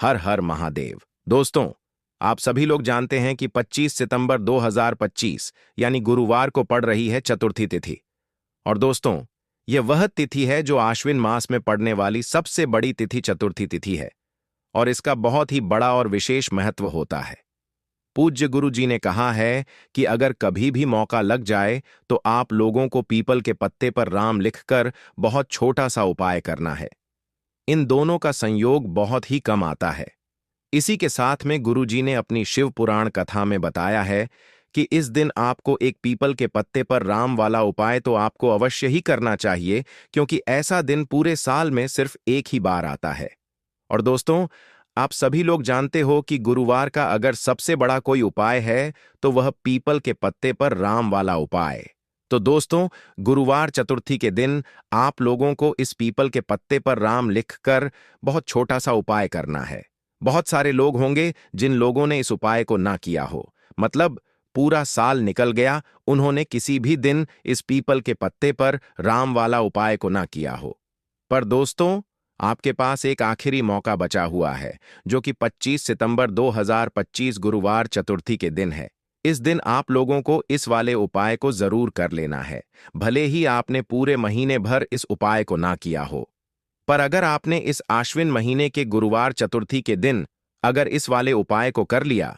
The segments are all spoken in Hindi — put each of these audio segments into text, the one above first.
हर हर महादेव। दोस्तों, आप सभी लोग जानते हैं कि 25 सितंबर 2025 यानी गुरुवार को पड़ रही है चतुर्थी तिथि। और दोस्तों, यह वह तिथि है जो आश्विन मास में पड़ने वाली सबसे बड़ी तिथि चतुर्थी तिथि है और इसका बहुत ही बड़ा और विशेष महत्व होता है। पूज्य गुरु जी ने कहा है कि अगर कभी भी मौका लग जाए तो आप लोगों को पीपल के पत्ते पर राम लिखकर बहुत छोटा सा उपाय करना है। इन दोनों का संयोग बहुत ही कम आता है। इसी के साथ में गुरुजी ने अपनी शिव पुराण कथा में बताया है कि इस दिन आपको एक पीपल के पत्ते पर राम वाला उपाय तो आपको अवश्य ही करना चाहिए, क्योंकि ऐसा दिन पूरे साल में सिर्फ एक ही बार आता है। और दोस्तों, आप सभी लोग जानते हो कि गुरुवार का अगर सबसे बड़ा कोई उपाय है तो वह पीपल के पत्ते पर राम वाला उपाय। तो दोस्तों, गुरुवार चतुर्थी के दिन आप लोगों को इस पीपल के पत्ते पर राम लिखकर बहुत छोटा सा उपाय करना है। बहुत सारे लोग होंगे जिन लोगों ने इस उपाय को ना किया हो, मतलब पूरा साल निकल गया, उन्होंने किसी भी दिन इस पीपल के पत्ते पर राम वाला उपाय को ना किया हो। पर दोस्तों, आपके पास एक आखिरी मौका बचा हुआ है, जो कि 25 सितंबर 2025 गुरुवार चतुर्थी के दिन है। इस दिन आप लोगों को इस वाले उपाय को जरूर कर लेना है, भले ही आपने पूरे महीने भर इस उपाय को ना किया हो। पर अगर आपने इस आश्विन महीने के गुरुवार चतुर्थी के दिन अगर इस वाले उपाय को कर लिया,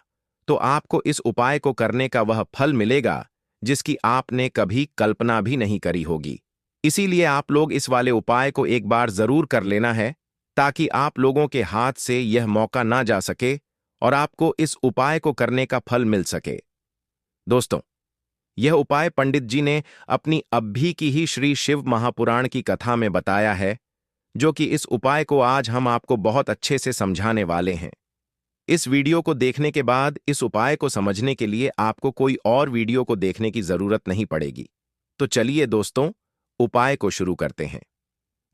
तो आपको इस उपाय को करने का वह फल मिलेगा जिसकी आपने कभी कल्पना भी नहीं करी होगी। इसीलिए आप लोग इस वाले उपाय को एक बार जरूर कर लेना है, ताकि आप लोगों के हाथ से यह मौका ना जा सके और आपको इस उपाय को करने का फल मिल सके। दोस्तों, यह उपाय पंडित जी ने अपनी अभी की ही श्री शिव महापुराण की कथा में बताया है, जो कि इस उपाय को आज हम आपको बहुत अच्छे से समझाने वाले हैं। इस वीडियो को देखने के बाद इस उपाय को समझने के लिए आपको कोई और वीडियो को देखने की जरूरत नहीं पड़ेगी। तो चलिए दोस्तों, उपाय को शुरू करते हैं।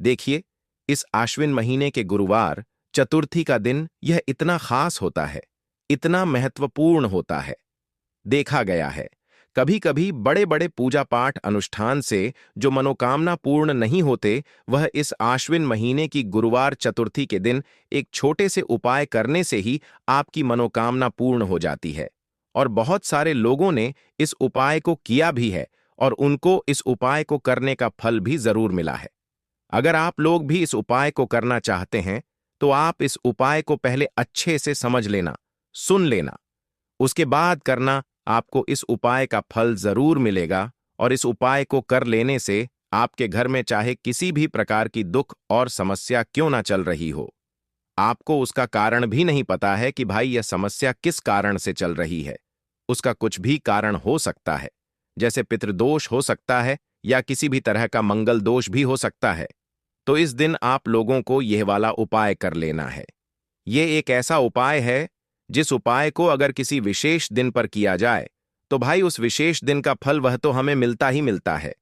देखिए, इस आश्विन महीने के गुरुवार चतुर्थी का दिन यह इतना खास होता है, इतना महत्वपूर्ण होता है। देखा गया है, कभी कभी बड़े बड़े पूजा पाठ अनुष्ठान से जो मनोकामना पूर्ण नहीं होते, वह इस आश्विन महीने की गुरुवार चतुर्थी के दिन एक छोटे से उपाय करने से ही आपकी मनोकामना पूर्ण हो जाती है। और बहुत सारे लोगों ने इस उपाय को किया भी है और उनको इस उपाय को करने का फल भी जरूर मिला है। अगर आप लोग भी इस उपाय को करना चाहते हैं, तो आप इस उपाय को पहले अच्छे से समझ लेना, सुन लेना, उसके बाद करना। आपको इस उपाय का फल जरूर मिलेगा और इस उपाय को कर लेने से आपके घर में चाहे किसी भी प्रकार की दुख और समस्या क्यों ना चल रही हो, आपको उसका कारण भी नहीं पता है कि भाई यह समस्या किस कारण से चल रही है। उसका कुछ भी कारण हो सकता है, जैसे पितृदोष हो सकता है या किसी भी तरह का मंगल दोष भी हो सकता है। तो इस दिन आप लोगों को यह वाला उपाय कर लेना है। यह एक ऐसा उपाय है जिस उपाय को अगर किसी विशेष दिन पर किया जाए तो भाई उस विशेष दिन का फल वह तो हमें मिलता ही मिलता है,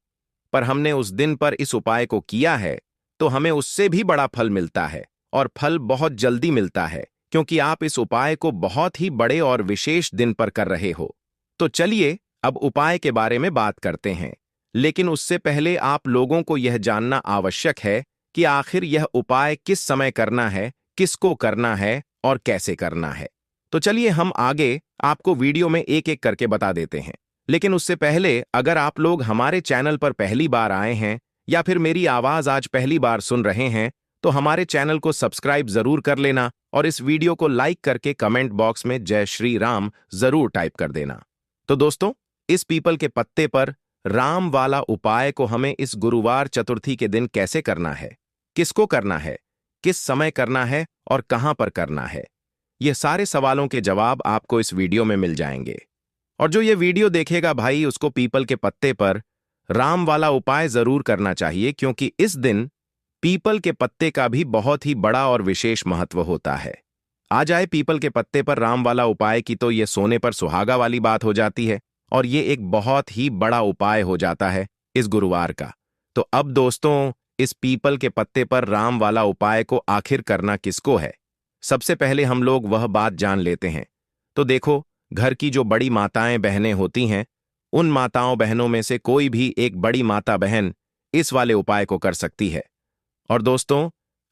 पर हमने उस दिन पर इस उपाय को किया है तो हमें उससे भी बड़ा फल मिलता है और फल बहुत जल्दी मिलता है, क्योंकि आप इस उपाय को बहुत ही बड़े और विशेष दिन पर कर रहे हो। तो चलिए अब उपाय के बारे में बात करते हैं, लेकिन उससे पहले आप लोगों को यह जानना आवश्यक है कि आखिर यह उपाय किस समय करना है, किसको करना है और कैसे करना है। तो चलिए हम आगे आपको वीडियो में एक एक करके बता देते हैं। लेकिन उससे पहले अगर आप लोग हमारे चैनल पर पहली बार आए हैं या फिर मेरी आवाज आज पहली बार सुन रहे हैं, तो हमारे चैनल को सब्सक्राइब जरूर कर लेना और इस वीडियो को लाइक करके कमेंट बॉक्स में जय श्री राम जरूर टाइप कर देना। तो दोस्तों, इस पीपल के पत्ते पर राम वाला उपाय को हमें इस गुरुवार चतुर्थी के दिन कैसे करना है, किसको करना है, किस समय करना है और कहां पर करना है, यह सारे सवालों के जवाब आपको इस वीडियो में मिल जाएंगे। और जो ये वीडियो देखेगा भाई, उसको पीपल के पत्ते पर राम वाला उपाय जरूर करना चाहिए, क्योंकि इस दिन पीपल के पत्ते का भी बहुत ही बड़ा और विशेष महत्व होता है। आ जाए पीपल के पत्ते पर राम वाला उपाय की, तो यह सोने पर सुहागा वाली बात हो जाती है और ये एक बहुत ही बड़ा उपाय हो जाता है इस गुरुवार का। तो अब दोस्तों, इस पीपल के पत्ते पर राम वाला उपाय को आखिर करना किसको है, सबसे पहले हम लोग वह बात जान लेते हैं। तो देखो, घर की जो बड़ी माताएं बहनें होती हैं, उन माताओं बहनों में से कोई भी एक बड़ी माता बहन इस वाले उपाय को कर सकती है। और दोस्तों,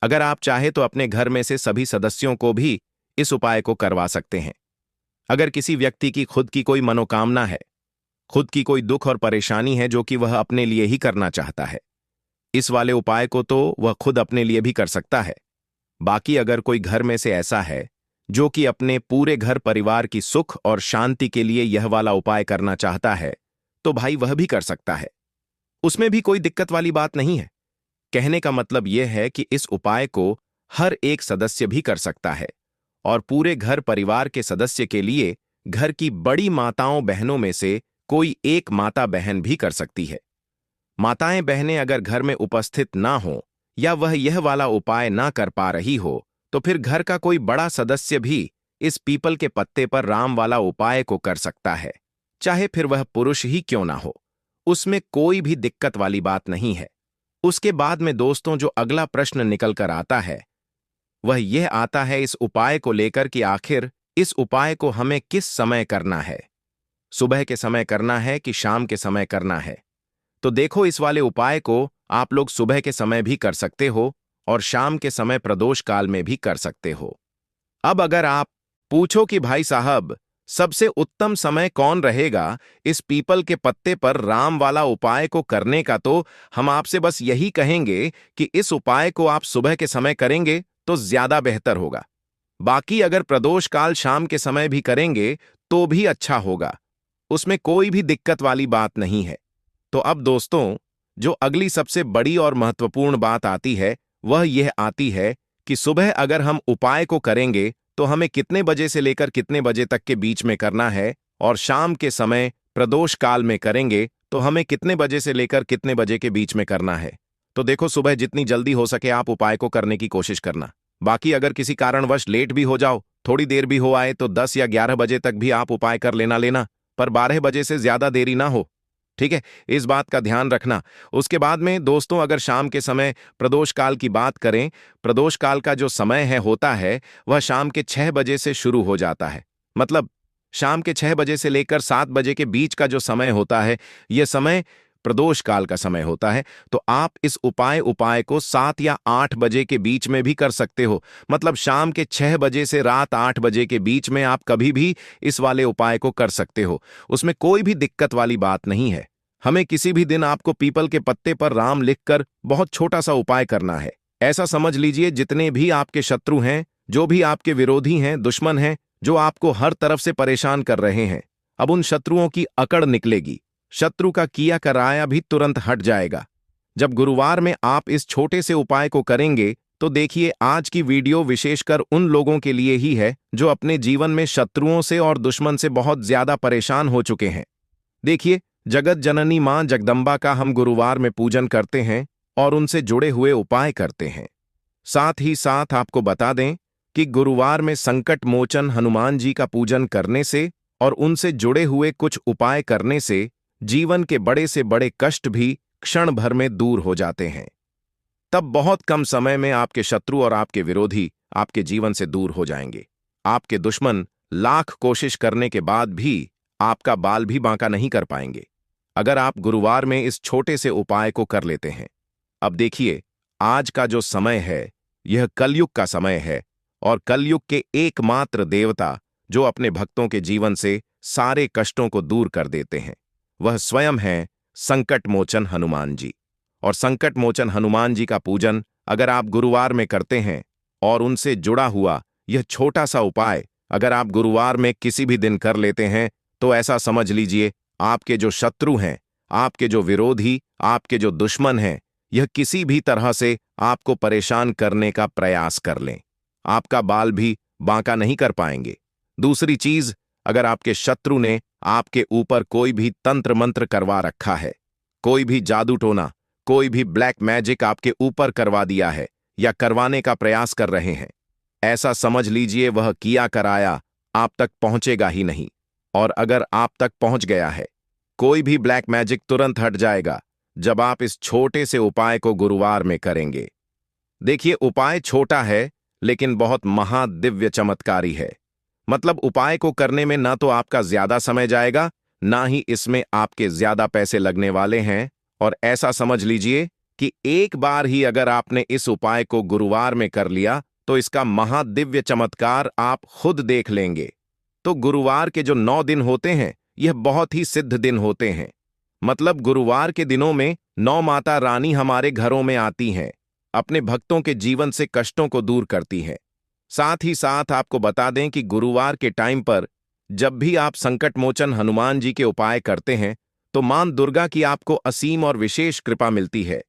अगर आप चाहे तो अपने घर में से सभी सदस्यों को भी इस उपाय को करवा सकते हैं। अगर किसी व्यक्ति की खुद की कोई मनोकामना है, खुद की कोई दुख और परेशानी है जो कि वह अपने लिए ही करना चाहता है, इस वाले उपाय को तो वह खुद अपने लिए भी कर सकता है। बाकी अगर कोई घर में से ऐसा है जो कि अपने पूरे घर परिवार की सुख और शांति के लिए यह वाला उपाय करना चाहता है, तो भाई वह भी कर सकता है। उसमें भी कोई दिक्कत वाली बात नहीं है। कहने का मतलब यह है कि इस उपाय को हर एक सदस्य भी कर सकता है और पूरे घर परिवार के सदस्य के लिए घर की बड़ी माताओं बहनों में से कोई एक माता बहन भी कर सकती है। माताएं बहनें अगर घर में उपस्थित ना हो या वह यह वाला उपाय ना कर पा रही हो, तो फिर घर का कोई बड़ा सदस्य भी इस पीपल के पत्ते पर राम वाला उपाय को कर सकता है, चाहे फिर वह पुरुष ही क्यों ना हो। उसमें कोई भी दिक्कत वाली बात नहीं है। उसके बाद में दोस्तों जो अगला प्रश्न निकल कर आता है वह यह आता है इस उपाय को लेकर कि आखिर इस उपाय को हमें किस समय करना है, सुबह के समय करना है कि शाम के समय करना है। तो देखो, इस वाले उपाय को आप लोग सुबह के समय भी कर सकते हो और शाम के समय प्रदोष काल में भी कर सकते हो। अब अगर आप पूछो कि भाई साहब सबसे उत्तम समय कौन रहेगा इस पीपल के पत्ते पर राम वाला उपाय को करने का, तो हम आपसे बस यही कहेंगे कि इस उपाय को आप सुबह के समय करेंगे तो ज्यादा बेहतर होगा। बाकी अगर प्रदोष काल शाम के समय भी करेंगे तो भी अच्छा होगा, उसमें कोई भी दिक्कत वाली बात नहीं है। तो अब दोस्तों जो अगली सबसे बड़ी और महत्वपूर्ण बात आती है वह यह आती है कि सुबह अगर हम उपाय को करेंगे तो हमें कितने बजे से लेकर कितने बजे तक के बीच में करना है, और शाम के समय प्रदोष काल में करेंगे तो हमें कितने बजे से लेकर कितने बजे के बीच में करना है। तो देखो, सुबह जितनी जल्दी हो सके आप उपाय को करने की कोशिश करना। बाकी अगर किसी कारणवश लेट भी हो जाओ, थोड़ी देर भी हो आए, तो 10 या 11 बजे तक भी आप उपाय कर लेना, पर 12 बजे से ज्यादा देरी ना हो। ठीक है, इस बात का ध्यान रखना। उसके बाद में दोस्तों अगर शाम के समय प्रदोष काल की बात करें, प्रदोष काल का जो समय होता है वह शाम के 6 बजे से शुरू हो जाता है। मतलब शाम के 6 बजे से लेकर 7 बजे के बीच का जो समय होता है यह समय प्रदोष काल का समय होता है। तो आप इस उपाय को 7 या 8 बजे के बीच में भी कर सकते हो। मतलब शाम के 6 बजे से रात 8 बजे के बीच में आप कभी भी इस वाले उपाय को कर सकते हो, उसमें कोई भी दिक्कत वाली बात नहीं है। हमें किसी भी दिन आपको पीपल के पत्ते पर राम लिखकर बहुत छोटा सा उपाय करना है। ऐसा समझ लीजिए जितने भी आपके शत्रु हैं, जो भी आपके विरोधी हैं, दुश्मन हैं, जो आपको हर तरफ से परेशान कर रहे हैं, अब उन शत्रुओं की अकड़ निकलेगी। शत्रु का किया कराया भी तुरंत हट जाएगा। जब गुरुवार में आप इस छोटे से उपाय को करेंगे तो देखिए, आज की वीडियो विशेषकर उन लोगों के लिए ही है जो अपने जीवन में शत्रुओं से और दुश्मन से बहुत ज्यादा परेशान हो चुके हैं। देखिए, जगत जननी मां जगदम्बा का हम गुरुवार में पूजन करते हैं और उनसे जुड़े हुए उपाय करते हैं। साथ ही साथ आपको बता दें कि गुरुवार में संकट मोचन हनुमान जी का पूजन करने से और उनसे जुड़े हुए कुछ उपाय करने से जीवन के बड़े से बड़े कष्ट भी क्षण भर में दूर हो जाते हैं। तब बहुत कम समय में आपके शत्रु और आपके विरोधी आपके जीवन से दूर हो जाएंगे। आपके दुश्मन लाख कोशिश करने के बाद भी आपका बाल भी बांका नहीं कर पाएंगे, अगर आप गुरुवार में इस छोटे से उपाय को कर लेते हैं। अब देखिए, आज का जो समय है यह कलयुग का समय है और कलयुग के एकमात्र देवता जो अपने भक्तों के जीवन से सारे कष्टों को दूर कर देते हैं वह स्वयं है संकट मोचन हनुमान जी। और संकट मोचन हनुमान जी का पूजन अगर आप गुरुवार में करते हैं और उनसे जुड़ा हुआ यह छोटा सा उपाय अगर आप गुरुवार में किसी भी दिन कर लेते हैं, तो ऐसा समझ लीजिए आपके जो शत्रु हैं, आपके जो विरोधी, आपके जो दुश्मन हैं, यह किसी भी तरह से आपको परेशान करने का प्रयास कर लें, आपका बाल भी बांका नहीं कर पाएंगे। दूसरी चीज, अगर आपके शत्रु ने आपके ऊपर कोई भी तंत्र मंत्र करवा रखा है, कोई भी जादू टोना, कोई भी ब्लैक मैजिक आपके ऊपर करवा दिया है या करवाने का प्रयास कर रहे हैं, ऐसा समझ लीजिए वह किया कराया आप तक पहुंचेगा ही नहीं। और अगर आप तक पहुंच गया है, कोई भी ब्लैक मैजिक तुरंत हट जाएगा जब आप इस छोटे से उपाय को गुरुवार में करेंगे। देखिए, उपाय छोटा है लेकिन बहुत महादिव्य चमत्कारी है। मतलब उपाय को करने में ना तो आपका ज्यादा समय जाएगा, ना ही इसमें आपके ज्यादा पैसे लगने वाले हैं, और ऐसा समझ लीजिए कि एक बार ही अगर आपने इस उपाय को गुरुवार में कर लिया तो इसका महादिव्य चमत्कार आप खुद देख लेंगे। तो गुरुवार के जो 9 दिन होते हैं यह बहुत ही सिद्ध दिन होते हैं। मतलब गुरुवार के दिनों में 9 माता रानी हमारे घरों में आती हैं, अपने भक्तों के जीवन से कष्टों को दूर करती हैं। साथ ही साथ आपको बता दें कि गुरुवार के टाइम पर जब भी आप संकट मोचन हनुमान जी के उपाय करते हैं तो मां दुर्गा की आपको असीम और विशेष कृपा मिलती है।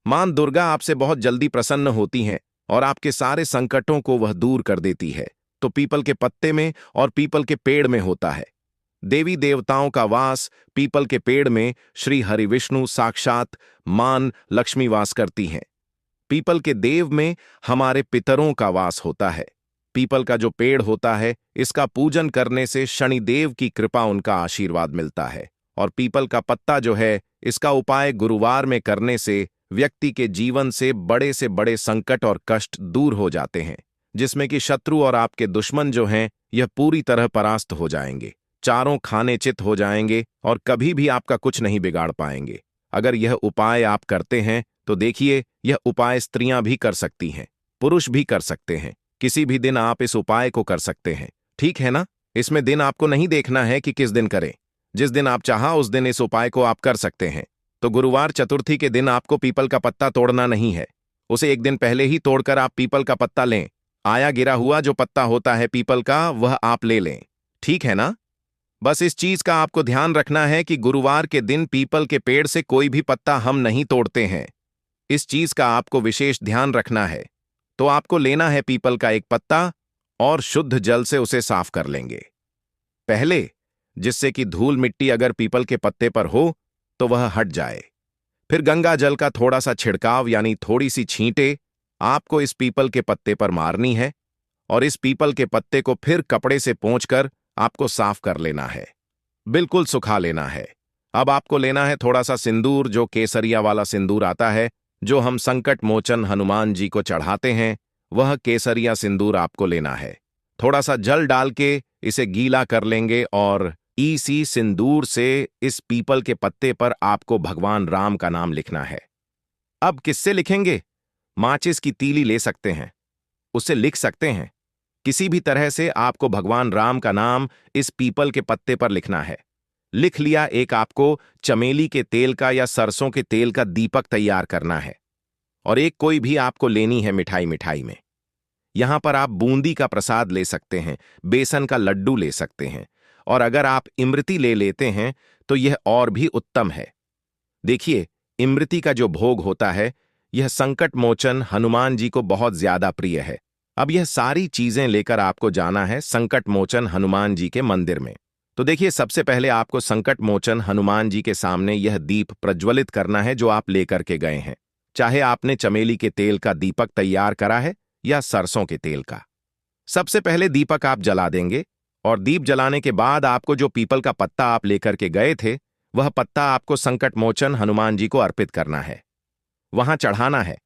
मां दुर्गा आपसे बहुत जल्दी प्रसन्न होती हैं और आपके सारे संकटों को वह दूर कर देती है। तो पीपल के पत्ते में और पीपल के पेड़ में होता है। देवी देवताओं का वास पीपल के पेड़ में श्री हरिविष्णु साक्षात मां लक्ष्मी वास करती हैं। पीपल के देव में हमारे पितरों का वास होता है। पीपल का जो पेड़ होता है इसका पूजन करने से शनिदेव की कृपा उनका आशीर्वाद मिलता है। और पीपल का पत्ता जो है इसका उपाय गुरुवार में करने से व्यक्ति के जीवन से बड़े संकट और कष्ट दूर हो जाते हैं, जिसमें कि शत्रु और आपके दुश्मन जो हैं यह पूरी तरह परास्त हो जाएंगे, चारों खाने चित हो जाएंगे और कभी भी आपका कुछ नहीं बिगाड़ पाएंगे। अगर यह उपाय आप करते हैं तो देखिए यह उपाय स्त्रियां भी कर सकती हैं, पुरुष भी कर सकते हैं। किसी भी दिन आप इस उपाय को कर सकते हैं, ठीक है ना। इसमें दिन आपको नहीं देखना है कि किस दिन करें, जिस दिन आप चाहा उस दिन इस उपाय को आप कर सकते हैं। तो गुरुवार चतुर्थी के दिन आपको पीपल का पत्ता तोड़ना नहीं है, उसे एक दिन पहले ही तोड़कर आप पीपल का पत्ता लें। आया गिरा हुआ जो पत्ता होता है पीपल का वह आप ले लें, ठीक है ना। बस इस चीज का आपको ध्यान रखना है कि गुरुवार के दिन पीपल के पेड़ से कोई भी पत्ता हम नहीं तोड़ते हैं। इस चीज का आपको विशेष ध्यान रखना है। तो आपको लेना है पीपल का एक पत्ता और शुद्ध जल से उसे साफ कर लेंगे पहले, जिससे कि धूल मिट्टी अगर पीपल के पत्ते पर हो तो वह हट जाए। फिर गंगा जल का थोड़ा सा छिड़काव यानी थोड़ी सी छींटे आपको इस पीपल के पत्ते पर मारनी है और इस पीपल के पत्ते को फिर कपड़े से पोंछकर आपको साफ कर लेना है, बिल्कुल सुखा लेना है। अब आपको लेना है थोड़ा सा सिंदूर, जो केसरिया वाला सिंदूर आता है जो हम संकट मोचन हनुमान जी को चढ़ाते हैं, वह केसरिया सिंदूर आपको लेना है। थोड़ा सा जल डाल के इसे गीला कर लेंगे और इसी सिंदूर से इस पीपल के पत्ते पर आपको भगवान राम का नाम लिखना है। अब किससे लिखेंगे? माचिस की तीली ले सकते हैं, उससे लिख सकते हैं। किसी भी तरह से आपको भगवान राम का नाम इस पीपल के पत्ते पर लिखना है। लिख लिया, एक आपको चमेली के तेल का या सरसों के तेल का दीपक तैयार करना है और एक कोई भी आपको लेनी है मिठाई में। यहां पर आप बूंदी का प्रसाद ले सकते हैं, बेसन का लड्डू ले सकते हैं और अगर आप इमरती ले लेते हैं तो यह और भी उत्तम है। देखिए, इमरती का जो भोग होता है यह संकट मोचन हनुमान जी को बहुत ज्यादा प्रिय है। अब यह सारी चीजें लेकर आपको जाना है संकट मोचन हनुमान जी के मंदिर में। तो देखिए, सबसे पहले आपको संकट मोचन हनुमान जी के सामने यह दीप प्रज्वलित करना है जो आप लेकर के गए हैं, चाहे आपने चमेली के तेल का दीपक तैयार करा है या सरसों के तेल का। सबसे पहले दीपक आप जला देंगे और दीप जलाने के बाद आपको जो पीपल का पत्ता आप लेकर के गए थे वह पत्ता आपको संकट मोचन हनुमान जी को अर्पित करना है, वहां चढ़ाना है।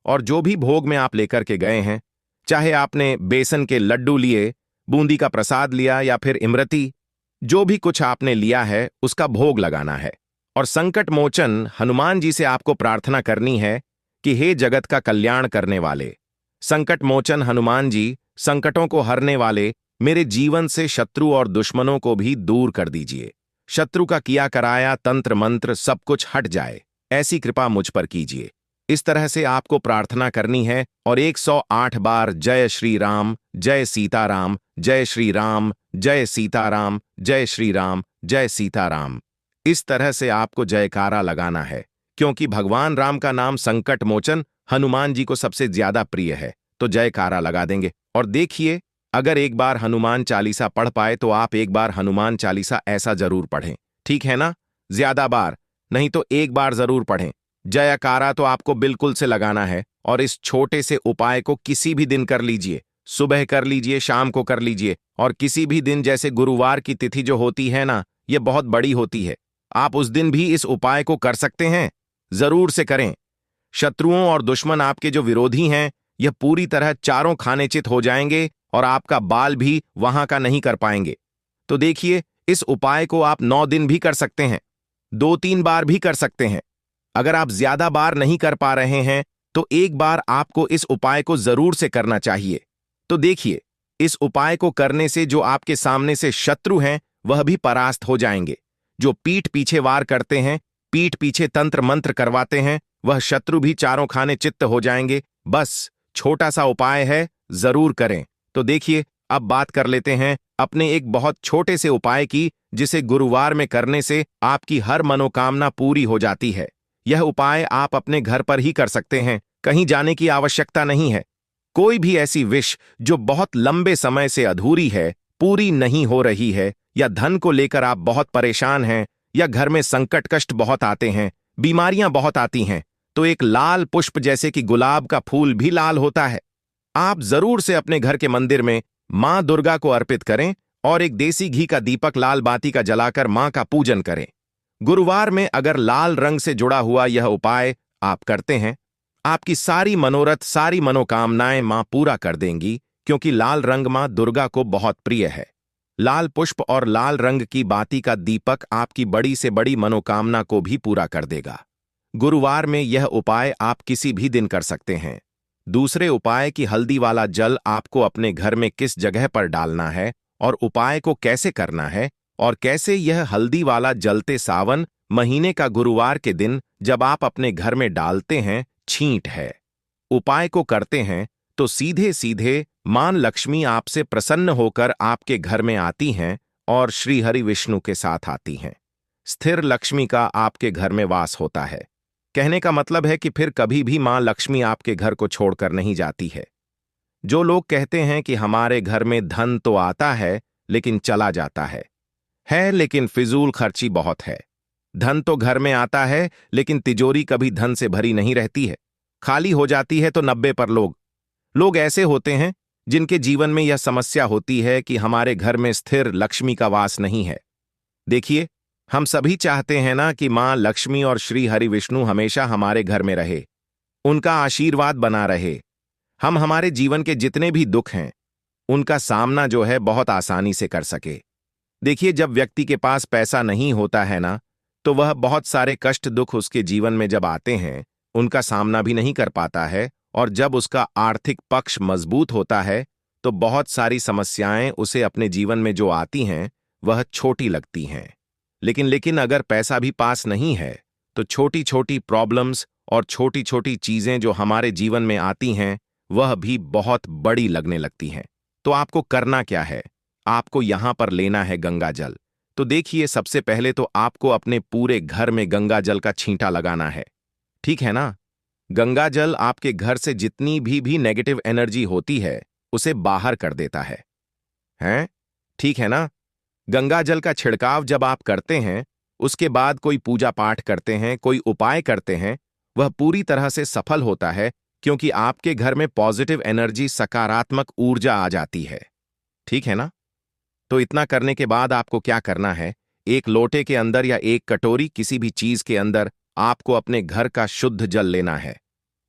और जो भी भोग में आप लेकर के गए हैं, चाहे आपने बेसन के लड्डू लिए, बूंदी का प्रसाद लिया या फिर इमरती, जो भी कुछ आपने लिया है उसका भोग लगाना है। और संकट मोचन हनुमान जी से आपको प्रार्थना करनी है कि हे जगत का कल्याण करने वाले संकट मोचन हनुमान जी, संकटों को हरने वाले, मेरे जीवन से शत्रु और दुश्मनों को भी दूर कर दीजिए। शत्रु का किया कराया तंत्र मंत्र सब कुछ हट जाए, ऐसी कृपा मुझ पर कीजिए। इस तरह से आपको प्रार्थना करनी है और 108 बार जय श्री राम, जय सीताराम, जय श्री राम, जय सीताराम, जय श्री राम, जय सीताराम, इस तरह से आपको जयकारा लगाना है, क्योंकि भगवान राम का नाम संकट मोचन हनुमान जी को सबसे ज्यादा प्रिय है। तो जयकारा लगा देंगे। और देखिए, अगर एक बार हनुमान चालीसा पढ़ पाए तो आप एक बार हनुमान चालीसा ऐसा जरूर पढ़ें, ठीक है ना। ज्यादा बार नहीं तो एक बार जरूर पढ़ें। जयकारा तो आपको बिल्कुल से लगाना है और इस छोटे से उपाय को किसी भी दिन कर लीजिए, सुबह कर लीजिए, शाम को कर लीजिए और किसी भी दिन, जैसे गुरुवार की तिथि जो होती है ना, यह बहुत बड़ी होती है, आप उस दिन भी इस उपाय को कर सकते हैं। जरूर से करें। शत्रुओं और दुश्मन आपके जो विरोधी हैं यह पूरी तरह चारों खाने चित हो जाएंगे और आपका बाल भी वहां का नहीं कर पाएंगे। तो देखिए, इस उपाय को आप 9 दिन भी कर सकते हैं, 2-3 बार भी कर सकते हैं। अगर आप ज्यादा बार नहीं कर पा रहे हैं तो एक बार आपको इस उपाय को जरूर से करना चाहिए। तो देखिए, इस उपाय को करने से जो आपके सामने से शत्रु हैं वह भी परास्त हो जाएंगे। जो पीठ पीछे वार करते हैं, पीठ पीछे तंत्र मंत्र करवाते हैं, वह शत्रु भी चारों खाने चित्त हो जाएंगे। बस छोटा सा उपाय है, जरूर करें। तो देखिए, अब बात कर लेते हैं अपने एक बहुत छोटे से उपाय की, जिसे गुरुवार में करने से आपकी हर मनोकामना पूरी हो जाती है। यह उपाय आप अपने घर पर ही कर सकते हैं, कहीं जाने की आवश्यकता नहीं है। कोई भी ऐसी विश जो बहुत लंबे समय से अधूरी है, पूरी नहीं हो रही है, या धन को लेकर आप बहुत परेशान हैं, या घर में संकट कष्ट बहुत आते हैं, बीमारियां बहुत आती हैं, तो एक लाल पुष्प जैसे कि गुलाब का फूल भी लाल होता है, आप जरूर से अपने घर के मंदिर में मां दुर्गा को अर्पित करें और एक देसी घी का दीपक लाल बाती का जलाकर मां का पूजन करें। गुरुवार में अगर लाल रंग से जुड़ा हुआ यह उपाय आप करते हैं, आपकी सारी मनोरथ, सारी मनोकामनाएं मां पूरा कर देंगी, क्योंकि लाल रंग मां दुर्गा को बहुत प्रिय है। लाल पुष्प और लाल रंग की बाती का दीपक आपकी बड़ी से बड़ी मनोकामना को भी पूरा कर देगा। गुरुवार में यह उपाय आप किसी भी दिन कर सकते हैं। दूसरे उपाय की हल्दी वाला जल आपको अपने घर में किस जगह पर डालना है और उपाय को कैसे करना है, और कैसे यह हल्दी वाला जलते सावन महीने का गुरुवार के दिन जब आप अपने घर में डालते हैं, छींट है। उपाय को करते हैं तो सीधे सीधे मां लक्ष्मी आपसे प्रसन्न होकर आपके घर में आती हैं और श्री हरि विष्णु के साथ आती हैं। स्थिर लक्ष्मी का आपके घर में वास होता है। कहने का मतलब है कि फिर कभी भी मां लक्ष्मी आपके घर को छोड़कर नहीं जाती है। जो लोग कहते हैं कि हमारे घर में धन तो आता है लेकिन चला जाता है लेकिन फिजूल खर्ची बहुत है। धन तो घर में आता है लेकिन तिजोरी कभी धन से भरी नहीं रहती है, खाली हो जाती है। तो 90 पर लोग ऐसे होते हैं जिनके जीवन में यह समस्या होती है कि हमारे घर में स्थिर लक्ष्मी का वास नहीं है। देखिए, हम सभी चाहते हैं ना कि मां लक्ष्मी और श्री हरि विष्णु हमेशा हमारे घर में रहे, उनका आशीर्वाद बना रहे। हम हमारे जीवन के जितने भी दुख हैं उनका सामना जो है बहुत आसानी से कर सके। देखिए, जब व्यक्ति के पास पैसा नहीं होता है ना, तो वह बहुत सारे कष्ट दुख उसके जीवन में जब आते हैं उनका सामना भी नहीं कर पाता है, और जब उसका आर्थिक पक्ष मजबूत होता है तो बहुत सारी समस्याएं उसे अपने जीवन में जो आती हैं वह छोटी लगती हैं। लेकिन अगर पैसा भी पास नहीं है तो छोटी छोटी प्रॉब्लम्स और छोटी छोटी चीजें जो हमारे जीवन में आती हैं वह भी बहुत बड़ी लगने लगती हैं। तो आपको करना क्या है? आपको यहां पर लेना है गंगा जल। तो देखिए, सबसे पहले तो आपको अपने पूरे घर में गंगा जल का छींटा लगाना है, ठीक है ना? गंगा जल आपके घर से जितनी भी नेगेटिव एनर्जी होती है उसे बाहर कर देता है, हैं? ठीक है ना? गंगा जल का छिड़काव जब आप करते हैं, उसके बाद कोई पूजा पाठ करते हैं, कोई उपाय करते हैं, वह पूरी तरह से सफल होता है, क्योंकि आपके घर में पॉजिटिव एनर्जी, सकारात्मक ऊर्जा आ जाती है। ठीक है ना? तो इतना करने के बाद आपको क्या करना है? एक लोटे के अंदर या एक कटोरी, किसी भी चीज के अंदर आपको अपने घर का शुद्ध जल लेना है।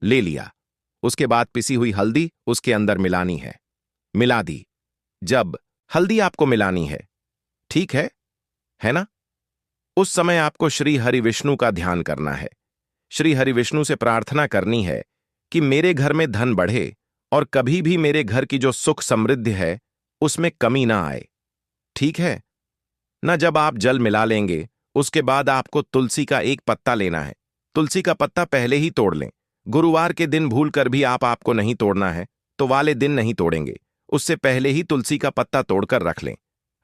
ले लिया। उसके बाद पिसी हुई हल्दी उसके अंदर मिलानी है। मिला दी। जब हल्दी आपको मिलानी है, ठीक है ना? उस समय आपको श्री हरि विष्णु का ध्यान करना है। श्री हरि विष्णु से प्रार्थना करनी है कि मेरे घर में धन बढ़े और कभी भी मेरे घर की जो सुख समृद्धि है उसमें कमी ना आए। ठीक है ना? जब आप जल मिला लेंगे उसके बाद आपको तुलसी का एक पत्ता लेना है। तुलसी का पत्ता पहले ही तोड़ लें। गुरुवार के दिन भूल कर भी आपको नहीं तोड़ना है तो वाले दिन नहीं तोड़ेंगे, उससे पहले ही तुलसी का पत्ता तोड़कर रख लें।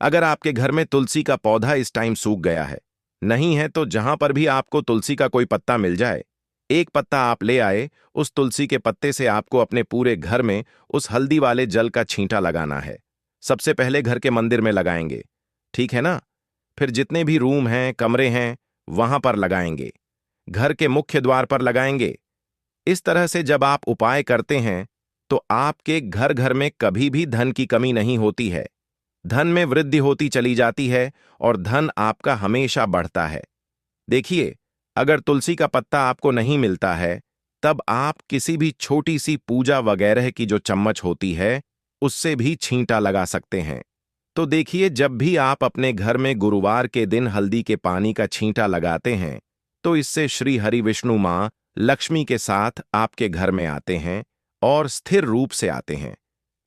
अगर आपके घर में तुलसी का पौधा इस टाइम सूख गया है, नहीं है, तो जहां पर भी आपको तुलसी का कोई पत्ता मिल जाए, एक पत्ता आप ले आए। उस तुलसी के पत्ते से आपको अपने पूरे घर में उस हल्दी वाले जल का छींटा लगाना है। सबसे पहले घर के मंदिर में लगाएंगे, ठीक है ना? फिर जितने भी रूम हैं, कमरे हैं, वहां पर लगाएंगे। घर के मुख्य द्वार पर लगाएंगे। इस तरह से जब आप उपाय करते हैं तो आपके घर घर में कभी भी धन की कमी नहीं होती है। धन में वृद्धि होती चली जाती है और धन आपका हमेशा बढ़ता है। देखिए, अगर तुलसी का पत्ता आपको नहीं मिलता है, तब आप किसी भी छोटी सी पूजा वगैरह की जो चम्मच होती है उससे भी छींटा लगा सकते हैं। तो देखिए, जब भी आप अपने घर में गुरुवार के दिन हल्दी के पानी का छींटा लगाते हैं तो इससे श्री हरि विष्णु माँ लक्ष्मी के साथ आपके घर में आते हैं और स्थिर रूप से आते हैं।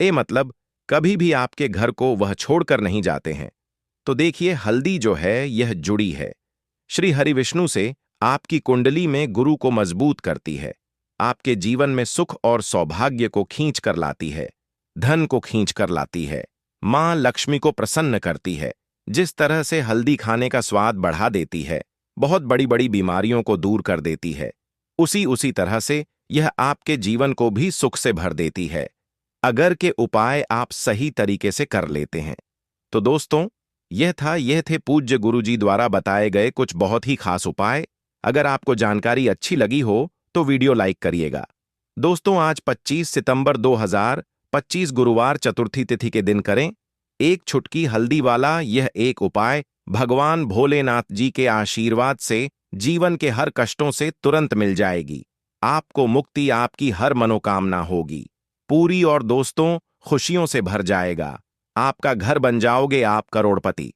मतलब कभी भी आपके घर को वह छोड़कर नहीं जाते हैं। तो देखिए, हल्दी जो है यह जुड़ी है श्री हरि विष्णु से, आपकी कुंडली में गुरु को मजबूत करती है, आपके जीवन में सुख और सौभाग्य को खींच कर लाती है, धन को खींच कर लाती है, मां लक्ष्मी को प्रसन्न करती है। जिस तरह से हल्दी खाने का स्वाद बढ़ा देती है, बहुत बड़ी बड़ी बीमारियों को दूर कर देती है, उसी तरह से यह आपके जीवन को भी सुख से भर देती है, अगर के उपाय आप सही तरीके से कर लेते हैं। तो दोस्तों, यह थे पूज्य गुरुजी द्वारा बताए गए कुछ बहुत ही खास उपाय। अगर आपको जानकारी अच्छी लगी हो तो वीडियो लाइक करिएगा। दोस्तों, आज 25 सितंबर 2025 गुरुवार चतुर्थी तिथि के दिन करें एक छुटकी हल्दी वाला यह एक उपाय। भगवान भोलेनाथ जी के आशीर्वाद से जीवन के हर कष्टों से तुरंत मिल जाएगी, आपको मुक्ति, आपकी हर मनोकामना होगी पूरी, और दोस्तों खुशियों से भर जाएगा, आपका घर बन जाओगे आप करोड़पति।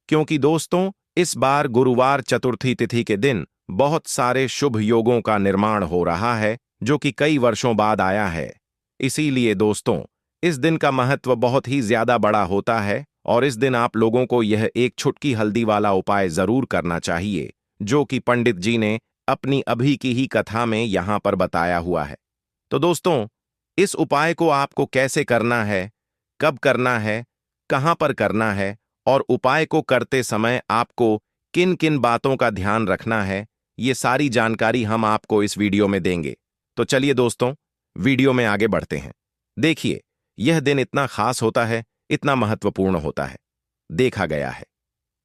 क्योंकि दोस्तों, इस बार गुरुवार चतुर्थी तिथि के दिन बहुत सारे शुभ योगों का निर्माण हो रहा है, जो कि कई वर्षों बाद आया है। इसीलिए दोस्तों, इस दिन का महत्व बहुत ही ज्यादा बड़ा होता है, और इस दिन आप लोगों को यह एक छुटकी हल्दी वाला उपाय जरूर करना चाहिए, जो कि पंडित जी ने अपनी अभी की ही कथा में यहां पर बताया हुआ है। तो दोस्तों, इस उपाय को आपको कैसे करना है, कब करना है, कहां पर करना है, और उपाय को करते समय आपको किन किन बातों का ध्यान रखना है, ये सारी जानकारी हम आपको इस वीडियो में देंगे। तो चलिए दोस्तों, वीडियो में आगे बढ़ते हैं। देखिए, यह दिन इतना खास होता है, इतना महत्वपूर्ण होता है। देखा गया है,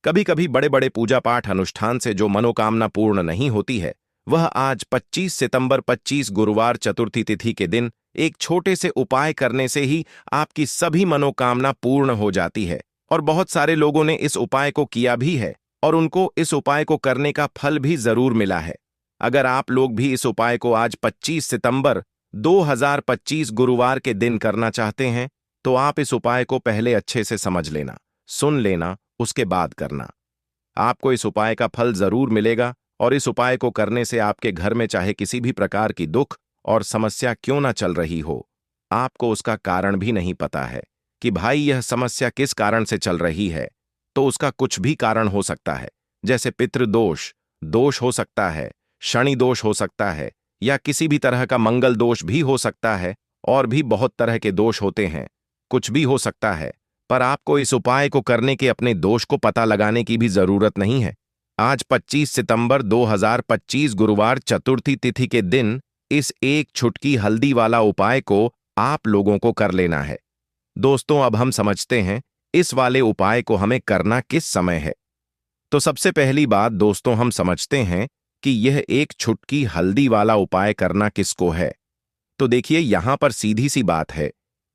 कभी कभी बड़े बड़े पूजा पाठ अनुष्ठान से जो मनोकामना पूर्ण नहीं होती है, वह आज 25 सितंबर 25 गुरुवार चतुर्थी तिथि के दिन एक छोटे से उपाय करने से ही आपकी सभी मनोकामना पूर्ण हो जाती है। और बहुत सारे लोगों ने इस उपाय को किया भी है, और उनको इस उपाय को करने का फल भी जरूर मिला है। अगर आप लोग भी इस उपाय को आज 25 सितंबर 2025 गुरुवार के दिन करना चाहते हैं, तो आप इस उपाय को पहले अच्छे से समझ लेना, सुन लेना, उसके बाद करना। आपको इस उपाय का फल जरूर मिलेगा, और इस उपाय को करने से आपके घर में चाहे किसी भी प्रकार की दुख और समस्या क्यों ना चल रही हो, आपको उसका कारण भी नहीं पता है कि भाई यह समस्या किस कारण से चल रही है, तो उसका कुछ भी कारण हो सकता है, जैसे पितृदोष, दोष हो सकता है, शनि दोष हो सकता है, या किसी भी तरह का मंगल दोष भी हो सकता है, और भी बहुत तरह के दोष होते हैं, कुछ भी हो सकता है। पर आपको इस उपाय को करने के अपने दोष को पता लगाने की भी जरूरत नहीं है। आज 25 सितंबर 2025 गुरुवार चतुर्थी तिथि के दिन इस एक छुटकी हल्दी वाला उपाय को आप लोगों को कर लेना है। दोस्तों, अब हम समझते हैं इस वाले उपाय को हमें करना किस समय है। तो सबसे पहली बात दोस्तों, हम समझते हैं कि यह एक छुटकी हल्दी वाला उपाय करना किसको है। तो देखिए, यहां पर सीधी सी बात है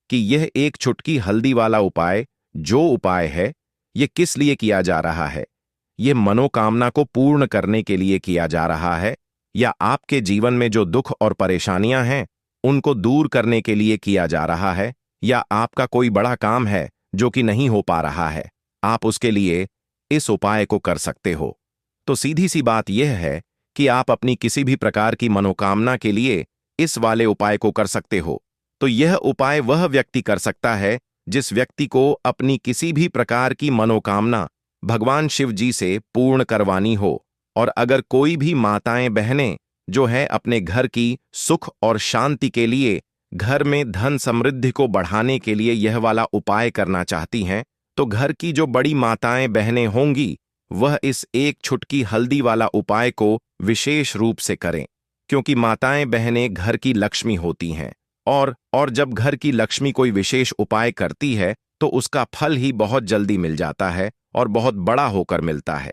कि यह एक छुटकी हल्दी वाला उपाय जो उपाय है, यह किस लिए किया जा रहा है। यह मनोकामना को पूर्ण करने के लिए किया जा रहा है, या आपके जीवन में जो दुख और परेशानियां हैं उनको दूर करने के लिए किया जा रहा है, या आपका कोई बड़ा काम है जो कि नहीं हो पा रहा है, आप उसके लिए इस उपाय को कर सकते हो। तो सीधी सी बात यह है कि आप अपनी किसी भी प्रकार की मनोकामना के लिए इस वाले उपाय को कर सकते हो। तो यह उपाय वह व्यक्ति कर सकता है जिस व्यक्ति को अपनी किसी भी प्रकार की मनोकामना भगवान शिव जी से पूर्ण करवानी हो। और अगर कोई भी माताएं बहनें जो है अपने घर की सुख और शांति के लिए, घर में धन समृद्धि को बढ़ाने के लिए यह वाला उपाय करना चाहती हैं, तो घर की जो बड़ी माताएं बहनें होंगी वह इस एक छुटकी हल्दी वाला उपाय को विशेष रूप से करें, क्योंकि माताएं बहनें घर की लक्ष्मी होती हैं, और जब घर की लक्ष्मी कोई विशेष उपाय करती है तो उसका फल ही बहुत जल्दी मिल जाता है और बहुत बड़ा होकर मिलता है।